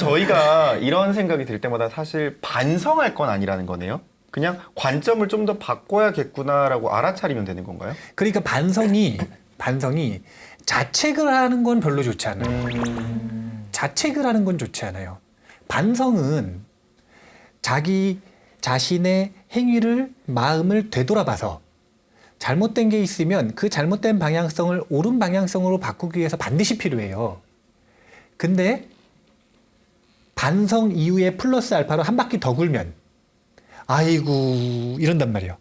저희가 이런 생각이 들 때마다 사실 반성할 건 아니라는 거네요. 그냥 관점을 좀 더 바꿔야겠구나라고 알아차리면 되는 건가요? 그러니까 반성이 자책을 하는 건 별로 좋지 않아요. 자책을 하는 건 좋지 않아요. 반성은 자기 자신의 행위를, 마음을 되돌아봐서 잘못된 게 있으면 그 잘못된 방향성을 옳은 방향성으로 바꾸기 위해서 반드시 필요해요. 근데 반성 이후에 플러스 알파로 한 바퀴 더 굴면 아이고 이런단 말이에요.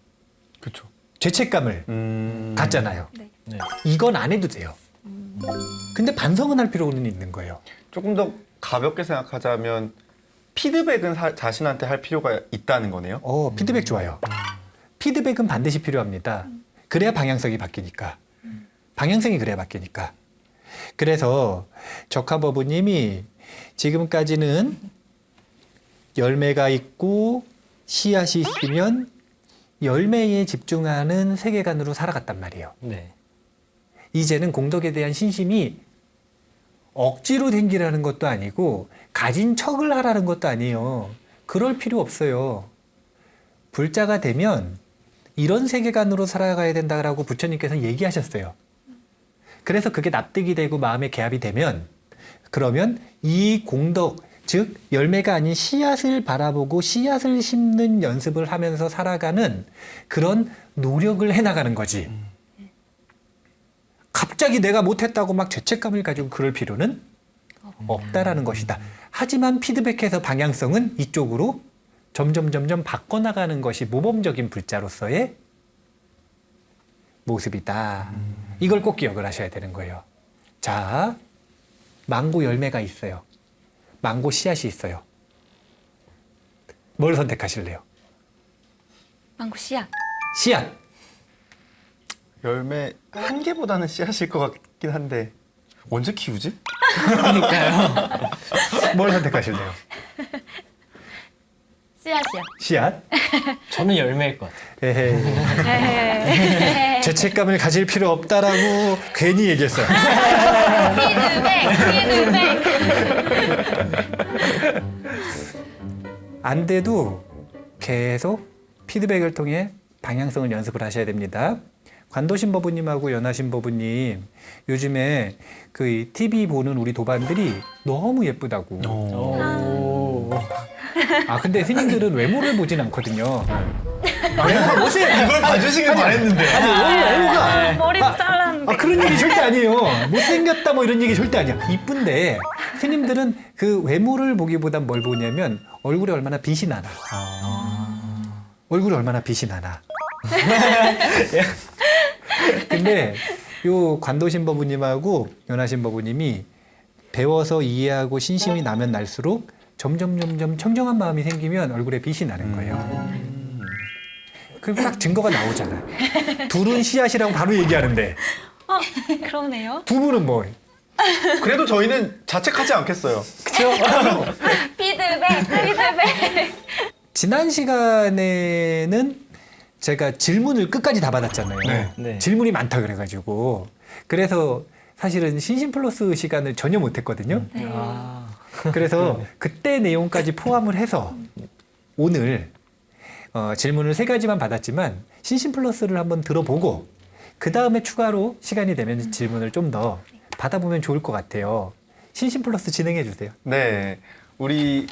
그렇죠. 죄책감을 갖잖아요. 네. 네. 이건 안 해도 돼요. 근데 반성은 할 필요는 있는 거예요. 조금 더 가볍게 생각하자면 피드백은 자신한테 할 필요가 있다는 거네요. 피드백 좋아요. 피드백은 반드시 필요합니다. 그래야 방향성이 바뀌니까. 방향성이 그래야 바뀌니까. 그래서 적합어부님이 지금까지는 열매가 있고 씨앗이 있으면 열매에 집중하는 세계관으로 살아갔단 말이에요. 네. 이제는 공덕에 대한 신심이 억지로 생기라는 것도 아니고 가진 척을 하라는 것도 아니에요. 그럴 필요 없어요. 불자가 되면 이런 세계관으로 살아가야 된다라고 부처님께서 얘기하셨어요. 그래서 그게 납득이 되고 마음에 개합이 되면 그러면 이 공덕, 즉 열매가 아닌 씨앗을 바라보고 씨앗을 심는 연습을 하면서 살아가는 그런 노력을 해나가는 거지. 갑자기 내가 못했다고 막 죄책감을 가지고 그럴 필요는 없다라는 것이다. 하지만 피드백해서 방향성은 이쪽으로 점점 바꿔나가는 것이 모범적인 불자로서의 모습이다. 이걸 꼭 기억을 하셔야 되는 거예요. 자, 망고 열매가 있어요. 망고 씨앗이 있어요. 뭘 선택하실래요? 망고 씨앗. 씨앗. 열매 한 개보다는 씨앗일 것 같긴 한데 언제 키우지? 그러니까요. 뭘 선택하실래요? 씨앗이요. 씨앗. 저는 열매일 것 같아요. 에헤이. 죄책감을 가질 필요 없다라고 괜히 얘기했어요. 피드백. 안 돼도 계속 피드백을 통해 방향성을 연습을 하셔야 됩니다. 관도신 법부님하고 연하신 법부님 요즘에 그 TV 보는 우리 도반들이 너무 예쁘다고. 아 근데 스님들은 외모를 보진 않거든요. 이걸 봐주시길 바랬는데. 외모가 머리 잘랐는데. 그런 얘기 절대 아니에요. 못생겼다 뭐 이런 얘기 절대 아니야. 이쁜데 스님들은 그 외모를 보기보단 뭘 보냐면 얼굴에 얼마나 빛이 나나. 얼굴에 얼마나 빛이 나나. 근데 요 관도신 법부님하고 연하신 법부님이 배워서 이해하고 신심이 나면 날수록 점점 청정한 마음이 생기면 얼굴에 빛이 나는 거예요. 그럼 딱 증거가 나오잖아요. 둘은 씨앗이라고 바로 얘기하는데 그러네요. 두 분은 뭐? 그래도 저희는 자책하지 않겠어요. 그렇죠? 피드백. 지난 시간에는 제가 질문을 끝까지 다 받았잖아요. 네. 질문이 많다 그래가지고 그래서 사실은 신심 플러스 시간을 전혀 못했거든요. 네. 그래서 그때 내용까지 포함을 해서 오늘 질문을 3가지만 받았지만 신심 플러스를 한번 들어보고 그 다음에 추가로 시간이 되면 질문을 좀 더 받아보면 좋을 것 같아요. 신심 플러스 진행해 주세요. 네, 우리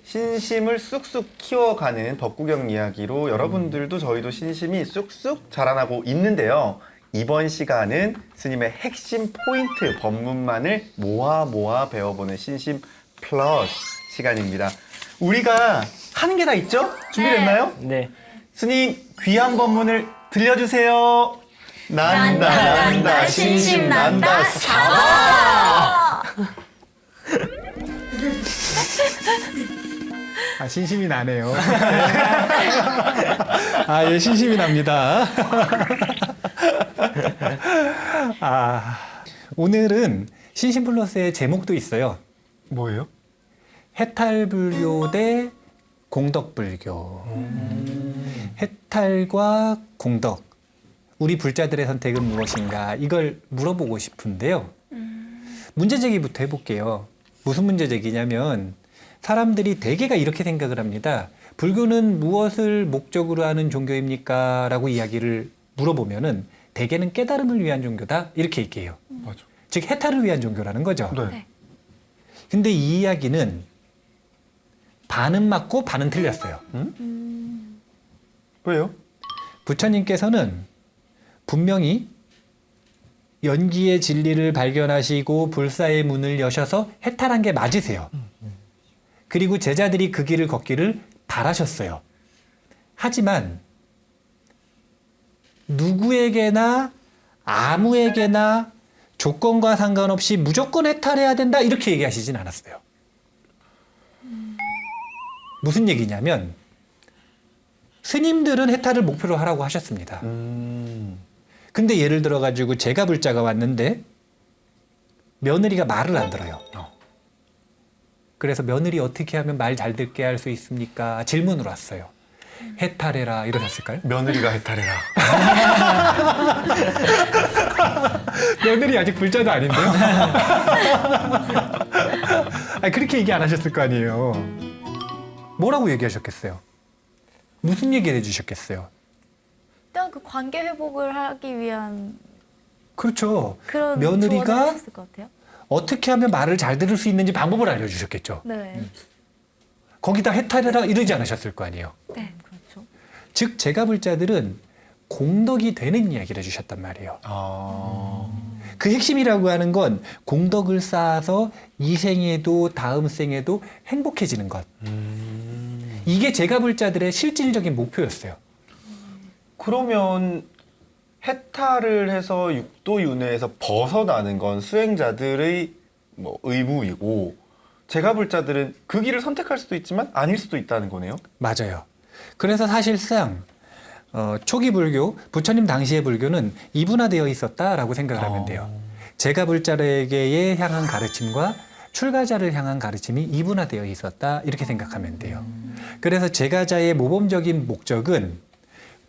신심을 쑥쑥 키워가는 법구경 이야기로 여러분들도 저희도 신심이 쑥쑥 자라나고 있는데요. 이번 시간은 스님의 핵심 포인트 법문만을 모아 배워보는 신심 플러스 시간입니다. 우리가 하는 게 다 있죠? 준비됐나요? 네. 스님 귀한 법문을 들려주세요. 난다 신심 난다 사바. 신심이 나네요. 예, 신심이 납니다. 오늘은 신심 플러스의 제목도 있어요. 뭐예요? 해탈불교 대 공덕불교. 해탈과 공덕. 우리 불자들의 선택은 무엇인가? 이걸 물어보고 싶은데요. 문제 제기부터 해볼게요. 무슨 문제 제기냐면 사람들이 대개가 이렇게 생각을 합니다. 불교는 무엇을 목적으로 하는 종교입니까? 라고 이야기를 물어보면은 대개는 깨달음을 위한 종교다 이렇게 얘기해요. 맞아. 즉 해탈을 위한 종교라는 거죠. 네. 네. 근데 이 이야기는 반은 맞고 반은 틀렸어요. 왜요? 부처님께서는 분명히 연기의 진리를 발견하시고 불사의 문을 여셔서 해탈한 게 맞으세요. 그리고 제자들이 그 길을 걷기를 바라셨어요. 하지만 누구에게나 아무에게나 조건과 상관없이 무조건 해탈해야 된다 이렇게 얘기하시진 않았어요. 무슨 얘기냐면 스님들은 해탈을 목표로 하라고 하셨습니다. 근데 예를 들어 가지고 제가 불자가 왔는데 며느리가 말을 안 들어요. 그래서 며느리 어떻게 하면 말 잘 듣게 할 수 있습니까? 질문으로 왔어요. 해탈해라 이러셨을까요? 며느리가 해탈해라. 며느리 아직 불자도 아닌데요? 아니, 그렇게 얘기 안 하셨을 거 아니에요. 뭐라고 얘기하셨겠어요? 무슨 얘기를 해주셨겠어요? 일단 그 관계 회복을 하기 위한 그렇죠. 그런 며느리가 조언을 하셨을 것 같아요. 어떻게 하면 말을 잘 들을 수 있는지 방법을 알려주셨겠죠. 네, 거기다 해탈해라 이러지 않으셨을 거 아니에요. 네. 그렇죠. 즉 제가 불자들은 공덕이 되는 이야기를 해주셨단 말이에요. 그 핵심이라고 하는 건 공덕을 쌓아서 이 생에도 다음 생에도 행복해지는 것. 이게 제가 불자들의 실질적인 목표였어요. 그러면 해탈을 해서 육도윤회에서 벗어나는 건 수행자들의 뭐 의무이고 제가불자들은 그 길을 선택할 수도 있지만 아닐 수도 있다는 거네요. 맞아요. 그래서 사실상 초기 불교, 부처님 당시의 불교는 이분화되어 있었다라고 생각을 하면 돼요. 제가 불자에게 향한 가르침과 출가자를 향한 가르침이 이분화되어 있었다 이렇게 생각하면 돼요. 그래서 제가자의 모범적인 목적은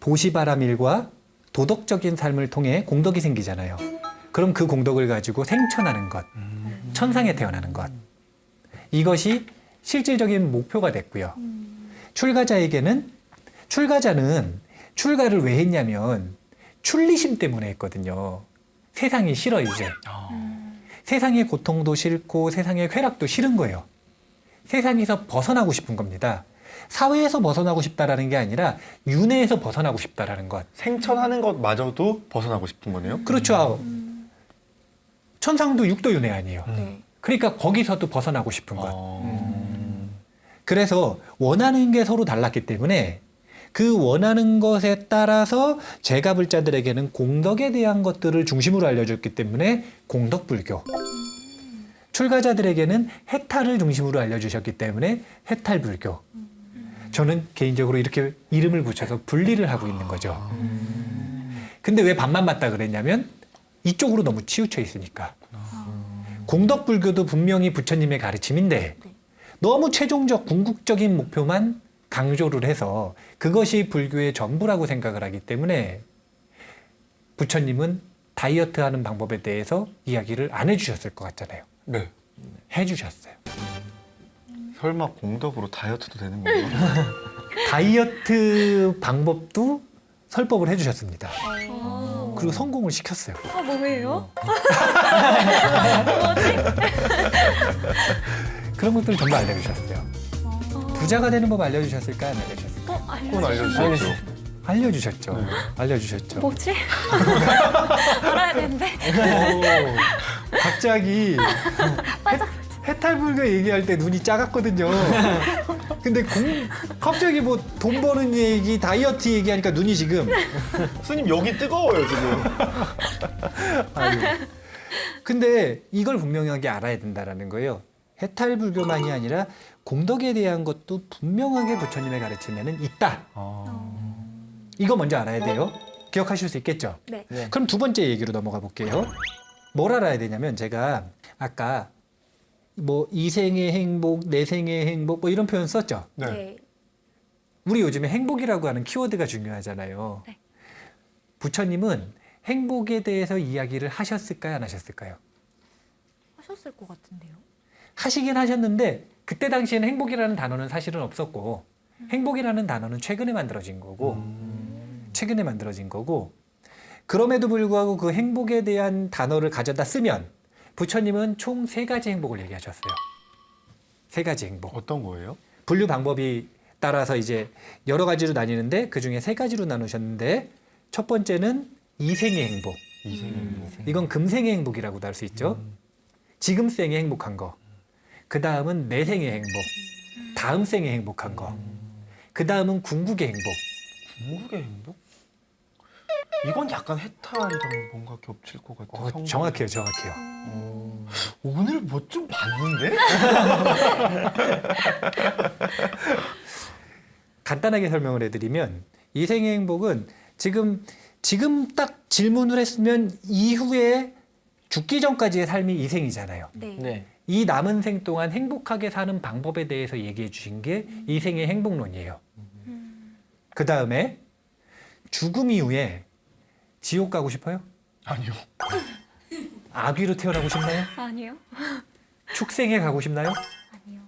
보시바라밀과 도덕적인 삶을 통해 공덕이 생기잖아요. 그럼 그 공덕을 가지고 생천하는 것, 천상에 태어나는 것. 이것이 실질적인 목표가 됐고요. 출가자는 출가를 왜 했냐면 출리심 때문에 했거든요. 세상이 싫어 이제. 세상의 고통도 싫고 세상의 쾌락도 싫은 거예요. 세상에서 벗어나고 싶은 겁니다. 사회에서 벗어나고 싶다라는 게 아니라 윤회에서 벗어나고 싶다라는 것. 생천하는 것마저도 벗어나고 싶은 거네요. 그렇죠. 천상도 육도윤회 아니에요. 네. 그러니까 거기서도 벗어나고 싶은 것. 그래서 원하는 게 서로 달랐기 때문에 그 원하는 것에 따라서 제가불자들에게는 공덕에 대한 것들을 중심으로 알려줬기 때문에 공덕불교. 출가자들에게는 해탈을 중심으로 알려주셨기 때문에 해탈불교. 저는 개인적으로 이렇게 이름을 붙여서 분리를 하고 있는 거죠. 근데 왜 반만 맞다 그랬냐면 이쪽으로 너무 치우쳐 있으니까. 공덕불교도 분명히 부처님의 가르침인데 너무 최종적 궁극적인 목표만 강조를 해서 그것이 불교의 전부라고 생각을 하기 때문에 부처님은 다이어트하는 방법에 대해서 이야기를 안 해주셨을 것 같잖아요. 네. 해주셨어요. 설마 공덕으로 다이어트도 되는 건가요? 다이어트 방법도 설법을 해주셨습니다. 어. 그리고 성공을 시켰어요. 뭐예요? 그런 것들 전부 알려주셨어요. 부자가 되는 법 알려주셨을까요? 안 알려주셨을까요? 그건 알려주셨죠. 알려주셨죠. 알려주셨죠. 뭐지? 알아야 되는데. 갑자기 해탈불교 얘기할 때 눈이 작았거든요. 근데 갑자기 뭐 돈 버는 얘기, 다이어트 얘기하니까 눈이 지금. 스님 여기 뜨거워요 지금. 아유. 근데 이걸 분명하게 알아야 된다라는 거예요. 해탈불교만이 아니라 공덕에 대한 것도 분명하게 부처님의 가르침에는 있다. 이거 먼저 알아야 돼요. 기억하실 수 있겠죠? 네. 그럼 두 번째 얘기로 넘어가 볼게요. 뭘 알아야 되냐면 제가 아까 뭐 이생의 행복, 내생의 행복 뭐 이런 표현 썼죠. 네. 네. 우리 요즘에 행복이라고 하는 키워드가 중요하잖아요. 네. 부처님은 행복에 대해서 이야기를 하셨을까요? 안 하셨을까요? 하셨을 것 같은데요. 하시긴 하셨는데 그때 당시에는 행복이라는 단어는 사실은 없었고 행복이라는 단어는 최근에 만들어진 거고 최근에 만들어진 거고 그럼에도 불구하고 그 행복에 대한 단어를 가져다 쓰면 부처님은 총 3가지 행복을 얘기하셨어요. 3가지 행복. 어떤 거예요? 분류 방법이 따라서 이제 여러 가지로 나뉘는데 그 중에 3가지로 나누셨는데 첫 번째는 이생의 행복. 이생의 행복. 이건 금생의 행복이라고도 할 수 있죠. 지금 생에 행복한 거. 그 다음은 내생의 행복. 다음 생에 행복한 거. 그 다음은 궁극의 행복. 궁극의 행복? 이건 약간 해탈이랑 뭔가 겹칠 것 같아요. 성경. 정확해요, 정확해요. 오늘 뭐 좀 봤는데? 간단하게 설명을 해드리면 이생의 행복은 지금 딱 질문을 했으면 이후에 죽기 전까지의 삶이 이생이잖아요. 네. 네. 이 남은 생 동안 행복하게 사는 방법에 대해서 얘기해 주신 게 이생의 행복론이에요. 그 다음에 죽음 이후에 지옥 가고 싶어요? 아니요. 아귀로 태어나고 싶나요? 아니요. 축생에 가고 싶나요? 아니요.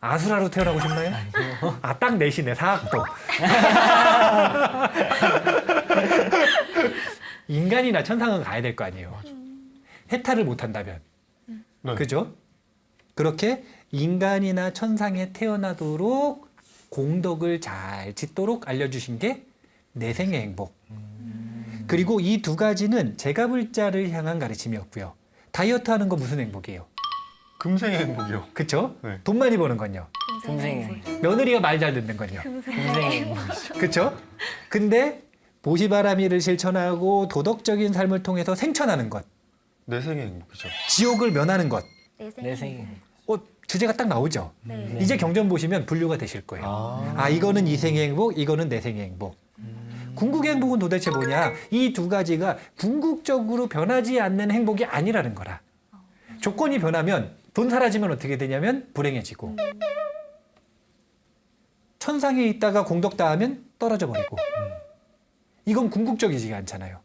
아수라로 태어나고 싶나요? 아, 딱 내시네, 사악도. 인간이나 천상은 가야 될 거 아니에요. 해탈을 못 한다면. 네. 그죠? 그렇게 인간이나 천상에 태어나도록 공덕을 잘 짓도록 알려주신 게 내생의 행복. 그리고 이 2가지는 제가불자를 향한 가르침이었고요. 다이어트 하는 거 무슨 행복이에요? 금생의 행복이요. 그쵸? 네. 돈 많이 버는 건요. 금생의 며느리가 말 잘 듣는 건요. 금생의 그쵸? 근데 보시바라미를 실천하고 도덕적인 삶을 통해서 생천하는 것, 내생의 행복이죠. 지옥을 면하는 것. 내생의 주제가 딱 나오죠. 네. 이제 경전 보시면 분류가 되실 거예요. 이거는 이생의 행복, 이거는 내생의 행복. 궁극의 행복은 도대체 뭐냐? 이 2가지가 궁극적으로 변하지 않는 행복이 아니라는 거라. 조건이 변하면 돈 사라지면 어떻게 되냐면 불행해지고 천상에 있다가 공덕 다하면 떨어져 버리고 이건 궁극적이지 않잖아요.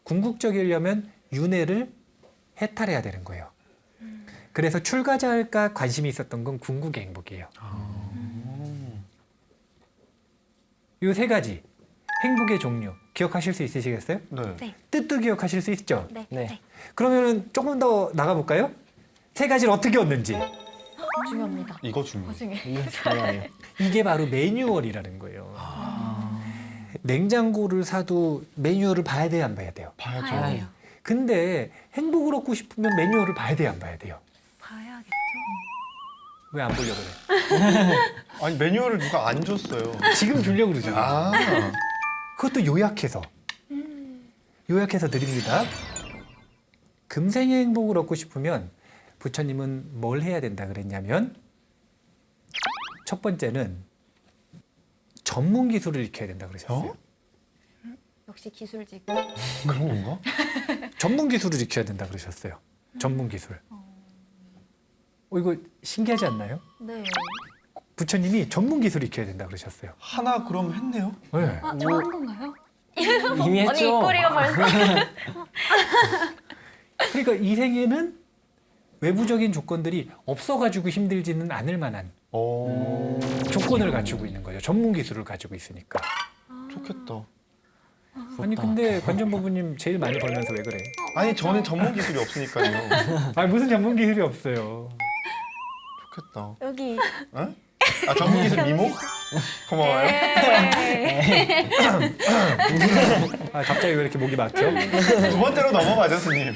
궁극적이려면 윤회를 해탈해야 되는 거예요. 그래서 출가자일까 관심이 있었던 건 궁극의 행복이에요. 이 3가지 행복의 종류 기억하실 수 있으시겠어요? 네. 뜻도 기억하실 수 있죠? 네. 네. 네. 그러면은 조금 더 나가볼까요? 3가지를 어떻게 얻는지. 중요합니다. 이거 중요해요. 나중에. 이건 중요해요. 이게 바로 매뉴얼이라는 거예요. 냉장고를 사도 매뉴얼을 봐야 돼요, 안 봐야 돼요? 봐야죠. 봐야 돼요. 근데 행복을 얻고 싶으면 매뉴얼을 봐야 돼요, 안 봐야 돼요? 봐야겠죠. 왜 안 보려고 그래? 아니 매뉴얼을 누가 안 줬어요. 지금 주려고 그러잖아. 아. 그것도 요약해서. 요약해서 드립니다. 금생의 행복을 얻고 싶으면 부처님은 뭘 해야 된다 그랬냐면 첫 번째는 전문 기술을 익혀야 된다 그러셨어요. 역시 기술직. 그런 건가? 전문 기술을 익혀야 된다 그러셨어요. 전문 기술. 이거 신기하지 않나요? 네. 부처님이 전문 기술을 익혀야 된다 그러셨어요. 하나 그럼 했네요. 네. 아, 저 한 건가요? 이미 언니 했죠. 입꼬리가 벌써. 그러니까 이 세계는 외부적인 조건들이 없어가지고 힘들지는 않을 만한 조건을 갖추고 있는 거죠. 전문 기술을 가지고 있으니까. 좋겠다. 아니 근데 관전부부님 제일 많이 벌면서 왜 그래? 아니 저는 전문 기술이 없으니까요. 아 무슨 전문 기술이 없어요. 좋겠다. 여기. 에? 아 전문 기술 미모? 고마워요. 네. 아 갑자기 왜 이렇게 목이 막혀? 2번째로 넘어가죠, 스님.